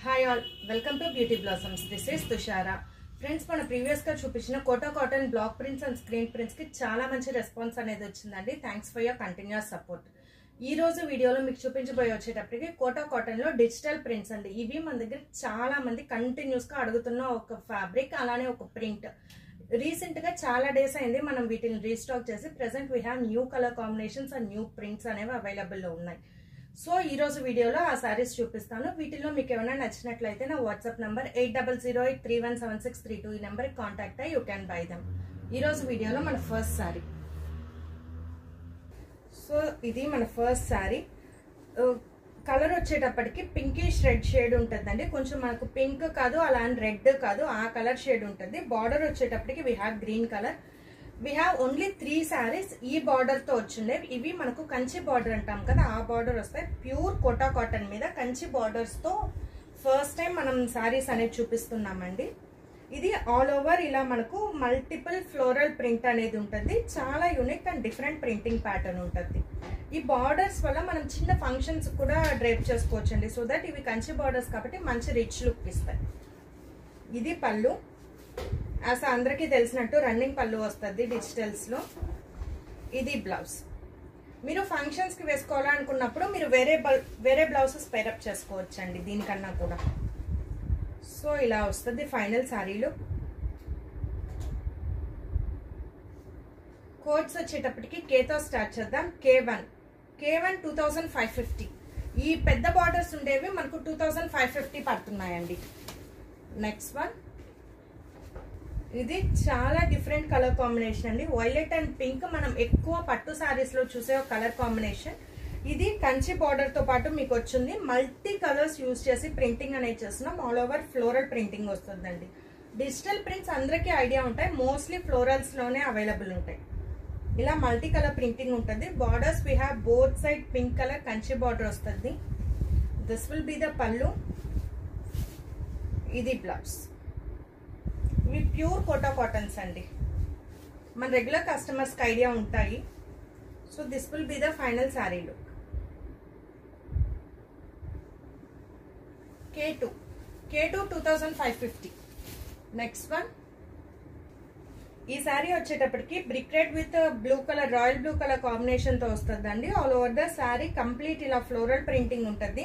Hi all, welcome to beauty blossoms. This is Tushara. Friends, మన ప్రీవియస్గా చూపించిన Kota cotton block prints and screen ప్రింట్స్కి చాలా మంచి రెస్పాన్స్ అనేది వచ్చిందండి. Thanks for your continuous support. ఈ రోజు వీడియోలో మీకు చూపించబోయి వచ్చేటప్పటికి కోటా కాటన్లో డిజిటల్ ప్రింట్స్ అండి. ఇవి మన దగ్గర చాలా మంది కంటిన్యూస్గా అడుగుతున్న ఒక ఫ్యాబ్రిక్, అలానే ఒక ప్రింట్. రీసెంట్గా చాలా డేస్ అయింది మనం వీటిని రీస్టాక్ చేసి. Present we have new colour combinations and new prints అనేవి అవైలబుల్లో ఉన్నాయి. సో ఈ రోజు వీడియోలో ఆ సారీస్ చూపిస్తాను. వీటిలో మీకు ఏమైనా నచ్చినట్లయితే నా వాట్సాప్ నంబర్ 8008317632 ఈ నెంబర్కి కాంటాక్ట్ అయ్యి యూ క్యాన్ బై దమ్. ఈ రోజు వీడియోలో మన ఫస్ట్ సారీ. సో ఇది మన ఫస్ట్ సారీ. కలర్ వచ్చేటప్పటికి పింకిష్ రెడ్ షేడ్ ఉంటుందండి. కొంచెం మనకు పింక్ కాదు, అలా అని రెడ్ కాదు, ఆ కలర్ షేడ్ ఉంటుంది. బార్డర్ వచ్చేటప్పటికి we have green colour. We have only 3 saris ఈ బార్డర్ తో వచ్చిండే. ఇవి మనకు కంచి బార్డర్ అంటాం కదా, ఆ బార్డర్ వస్తాయి. ప్యూర్ కోటా కాటన్ మీద కంచి బార్డర్స్ తో ఫస్ట్ టైం మనం శారీస్ అనేది చూపిస్తున్నామండి. ఇది ఆల్ ఓవర్ ఇలా మనకు మల్టిపుల్ ఫ్లోరల్ ప్రింట్ అనేది ఉంటుంది. చాలా unique and different printing pattern ఉంటుంది. ఈ బార్డర్స్ వల్ల మనం చిన్న ఫంక్షన్స్ కూడా డ్రైప్ చేసుకోవచ్చండి. సో దట్ ఇవి కంచి బార్డర్స్ కాబట్టి మంచి రిచ్ లుక్ ఇస్తాయి. ఇది పళ్ళు. అసలు అందరికీ తెలిసినట్టు రన్నింగ్ పళ్ళు వస్తుంది డిజిటల్స్ లో. ఇది బ్లౌజ్. మీరు ఫంక్షన్స్ కి వేసుకోవాలనుకున్నప్పుడు మీరు వేరే బ్లౌజెస్ పేరప్ చేసుకోవచ్చండి దీనికన్నా కూడా. సో ఇలా వస్తుంది ఫైనల్ శారీలో. కోడ్స్ వచ్చేటప్పటికి కేతో స్టార్ట్ చేద్దాం. K1 2550. ఈ పెద్ద బార్డర్స్ ఉండేవి మనకు 2550 పడుతున్నాయండి. Next one. ఇది చాలా డిఫరెంట్ కలర్ కాంబినేషన్ అండి. వైలెట్ అండ్ పింక్ మనం ఎక్కువ పట్టు సారీస్ లో చూసే ఒక కలర్ కాంబినేషన్. ఇది కంచి బార్డర్ తో పాటు మీకు వచ్చింది. మల్టీ కలర్స్ యూజ్ చేసి ప్రింటింగ్ అనేది చేస్తున్నాం. ఆల్ ఓవర్ ఫ్లోరల్ ప్రింటింగ్ వస్తుందండి. డిజిటల్ ప్రింట్స్ అందరికీ ఐడియా ఉంటాయి, మోస్ట్లీ ఫ్లోరల్స్ లోనే అవైలబుల్ ఉంటాయి. ఇలా మల్టీ కలర్ ప్రింటింగ్ ఉంటుంది. Borders we have both side pink colour Kanchi border వస్తుంది. This will be the pallu. ఇది బ్లౌజ్. ఇవి ప్యూర్ కోటా కాటన్స్ అండి. మన రెగ్యులర్ కస్టమర్స్ కి ఐడియా ఉంటాయి. So this will be the final sari look. K2 2550. Next one. ఈ శారీ వచ్చేటప్పటికి brick red with blue colour, royal blue colour combination తో వస్తుందండి. All over the sari complete ఇలా ఫ్లోరల్ ప్రింటింగ్ ఉంటుంది.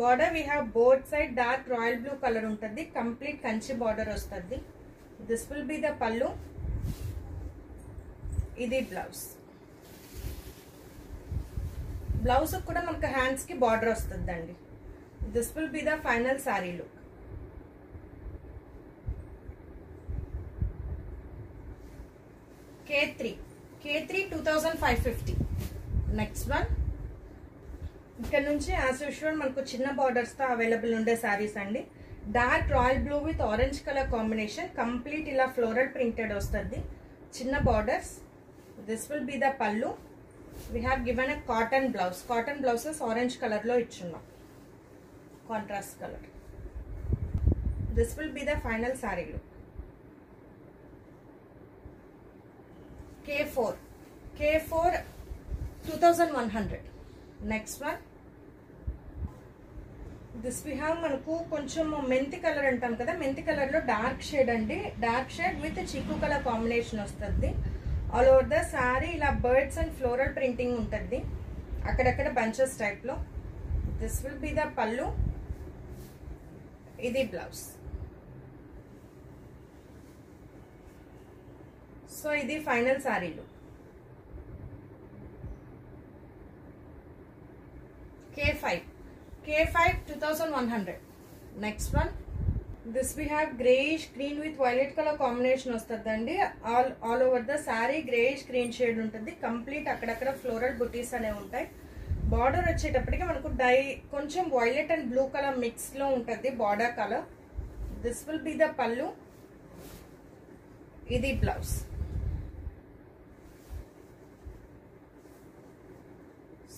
Border we have both side dark royal blue colour ఉంటుంది. Complete Kanchi border వస్తుంది. This will be the pallu. ఇది blouse. Blouse కూడా మనకు hands కి బార్డర్ వస్తుందండి. This will be the final sari look. K3 2550. Next one. ఇక్కడ నుంచి యాజ్ యూజువల్ మనకు చిన్న బార్డర్స్ తో అవైలబుల్ ఉండే శారీస్ అండి. Dark royal blue with orange colour combination. Complete ఇలా ఫ్లోరల్ ప్రింటెడ్ వస్తుంది. చిన్న borders. This will be the pallu. We have given a cotton blouse. Cotton blouses orange colour లో ఇచ్చున్నాం, contrast colour. This will be the final sari look. K4 2100. Next one. This we have మనకు కొంచెం మెంతి colour అంటాం కదా, మెంతి కలర్ లో dark shade అండి. డార్క్ షేడ్ విత్ చిక్కు కలర్ కాంబినేషన్ వస్తుంది. ఆల్ ఓవర్ ద శారీ ఇలా బర్డ్స్ అండ్ ఫ్లోరల్ ప్రింటింగ్ ఉంటుంది, అక్కడక్కడ బంచెస్ టైప్ లో. This will be the pallu. ఇది బ్లౌజ్. సో ఇది final sari look. K5 2100. Next one. This we have greyish green with violet colour combination వస్తుందండి. All over the sari greyish green shade ఉంటుంది. Complete అక్కడక్కడ floral butis అనేవి ఉంటాయి. బార్డర్ వచ్చేటప్పటికి మనకు కొంచెం violet and blue colour mix లో ఉంటుంది border colour. This will be the pallu. ఇది blouse.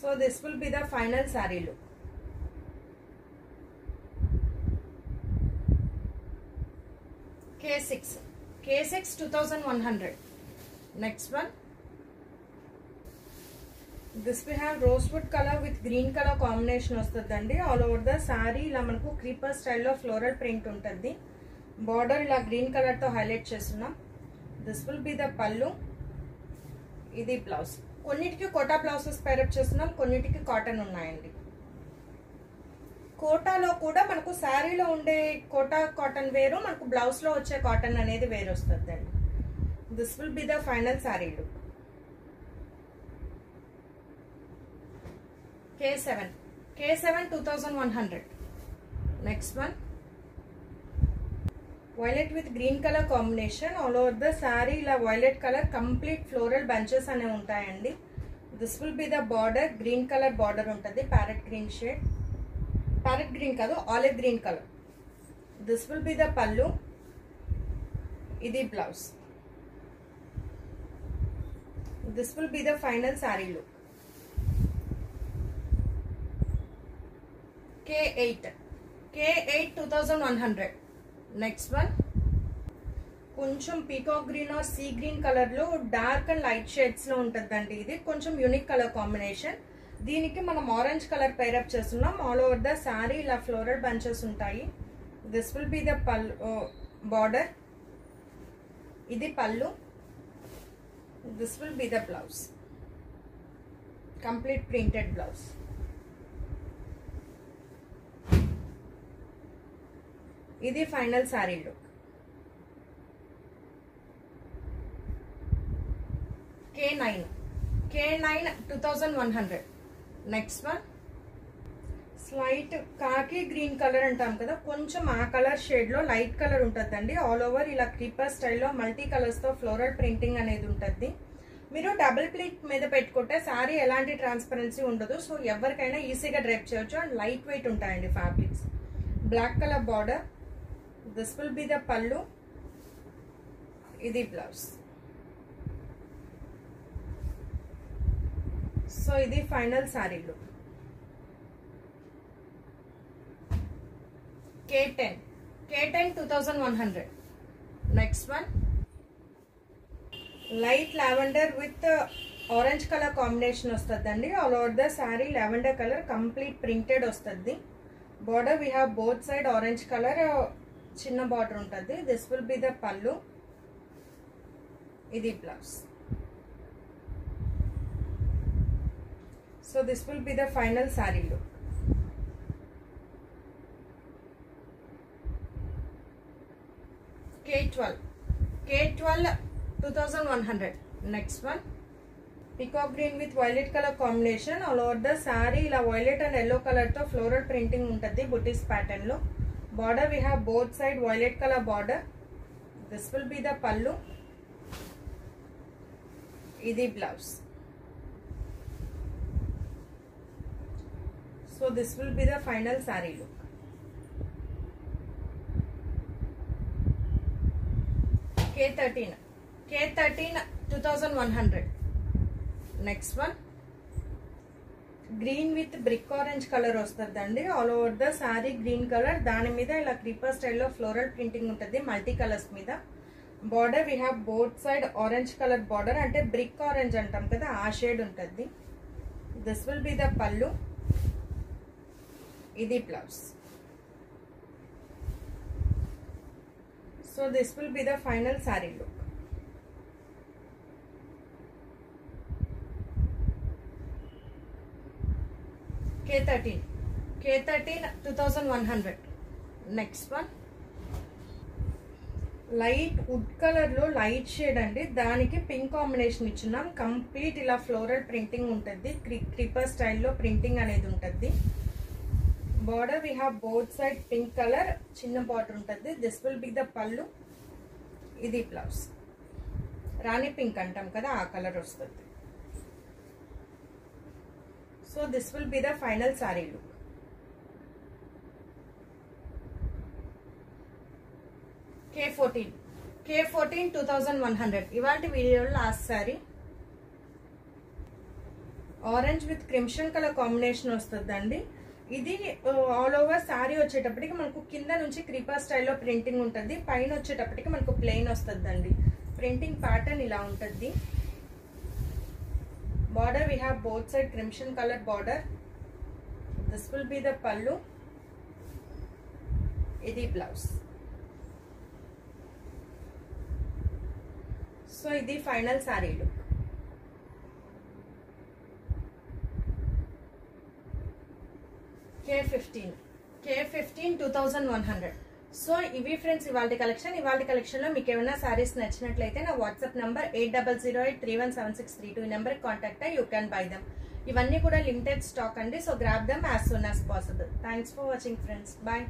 So this will be the final saree look. K6 2100. Next one. This we have rosewood colour with green colour combination వస్తుందండి. All over the sari ఇలా మనకు creeper స్టైల్లో floral print ఉంటుంది. Border ఇలా green కలర్తో highlight చేస్తున్నాం. This will be the pallu. ఇది blouse. కొన్నిటికి కోటా బ్లౌజెస్ పేరప్ చేస్తున్నాం, కొన్నిటికి కాటన్ ఉన్నాయండి. కోటాలో కూడా మనకు శారీలో ఉండే కోటా కాటన్ వేరు, మనకు బ్లౌజ్లో వచ్చే కాటన్ అనేది వేరు వస్తుందండి. This will be the final sari look. K7 2100. Next one, violet with green color combination. All over the saree la violet color complete floral bunches ane untayandi. This will be the border. Green color border untadi, parrot green shade. Parrot green kadu, olive green color. This will be the pallu. Idi blouse. This will be the final saree look. K8 2100. Next one, కొంచెం peacock green or sea green colour లో dark and light shades లో ఉంటుందండి. ఇది కొంచెం unique colour combination. దీనికి మనం orange colour pair up చేస్తున్నాం. All over the sari ఇలా ఫ్లోరల్ బంచెస్ ఉంటాయి. This will be the pallu border. ఇది pallu. This will be the blouse, complete printed blouse. ఇది final sari look. K9 2100. Next one, slight khaki green colour అంటాం కదా, కొంచెం ఆ కలర్ షేడ్ లో లైట్ కలర్ ఉంటుందండి. ఆల్ ఓవర్ ఇలా క్రీపర్ స్టైల్లో మల్టీ కలర్స్ తో ఫ్లోరల్ ప్రింటింగ్ అనేది ఉంటుంది. మీరు డబుల్ ప్లీట్ మీద పెట్టుకుంటే శారీ ఎలాంటి ట్రాన్స్పరెన్సీ ఉండదు. సో ఎవరికైనా ఈజీగా డ్రైప్ చేయొచ్చు అండ్ లైట్ వెయిట్ ఉంటాయండి fabrics. Black colour border. This will be the pallu. Idi blouse. So idi final saree look. K10 2100. Next one, light lavender with orange color combination ostadandi. All over the saree lavender color complete printed ostadi. Border we have both side orange color. చిన్న border ఉంటుంది. This will be the పల్లు. ఇది blouse. So this will be the final sari look. K12 2100. Next one, peacock green with violet colour combination. All over the sari ఇలా violet and yellow colour తో floral printing ఉంటుంది బుటీస్ pattern లో. Border we have both side violet color border. This will be the pallu. Idi blouse. So this will be the final saree look. K13 2100. Next one, green with brick orange colour వస్తుందండి. All over the sari green colour, దాని మీద ఇలా creeper స్టైల్లో floral printing ఉంటుంది multi colours మీద. Border we have both side orange colour border, అంటే brick orange అంటాం కదా ఆ షేడ్ ఉంటుంది. దిస్ విల్ బి ద పల్లు. ఇది blouse. So this will be the final sari look. K13 2100. Next one, light would colour లో light shade అండి. దానికి పింక్ కాంబినేషన్ ఇచ్చున్నాం. కంప్లీట్ ఇలా ఫ్లోరల్ ప్రింటింగ్ ఉంటుంది. క్రీపర్ స్టైల్లో ప్రింటింగ్ అనేది ఉంటుంది. Border we have both side pink colour, చిన్న బార్డర్ ఉంటుంది. దిస్ విల్ బి ద పల్లు. ఇది బ్లౌజ్. రాణి పింక్ అంటాం కదా ఆ కలర్ వస్తుంది. So this will be the final saree look. K14 2100. ఇవాల్టి వీడియోలో last sorry orange with crimson colour combination వస్తుందండి. ఇది ఆల్ ఓవర్ శారీ వచ్చేటప్పటికి మనకు కింద నుంచి క్రీపర్ స్టైల్లో ప్రింటింగ్ ఉంటుంది. పైన వచ్చేటప్పటికి మనకు ప్లెయిన్ వస్తుందండి. ప్రింటింగ్ ప్యాటర్న్ ఇలా ఉంటుంది. Border we have both side crimson color border. This will be the pallu. Idi blouse. So idi final saree look. K15 2100. So ఇవి ఫ్రెండ్స్ ఇవాల్టి కలెక్షన్ లో మీకు ఏమైనా సారీస్ నచ్చినట్లయితే నా వాట్సాప్ నంబర్ 8008317632 ఈ నెంబర్ కాంటాక్ట్ అయ్యి యూ కెన్ బై దమ్. ఇవన్నీ కూడా లిమిటెడ్ స్టాక్ అండి. So grab them as soon as possible. Thanks for watching friends. Bye.